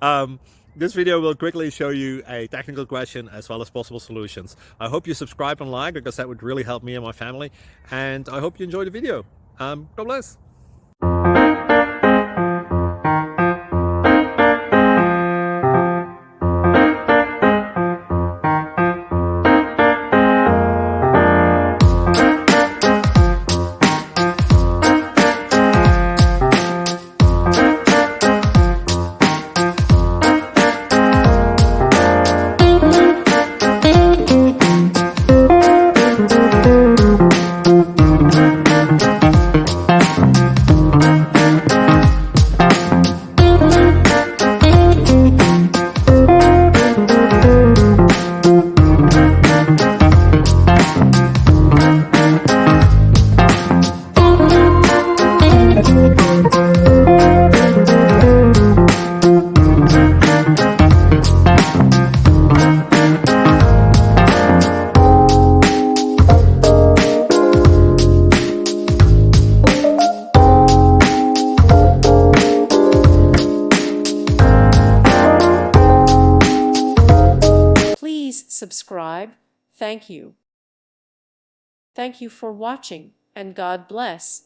um, this video will quickly show you a technical question as well as possible solutions. I hope you subscribe and like, because that would really help me and my family. And I hope you enjoy the video. God bless. Please subscribe. Thank you. Thank you for watching, and God bless.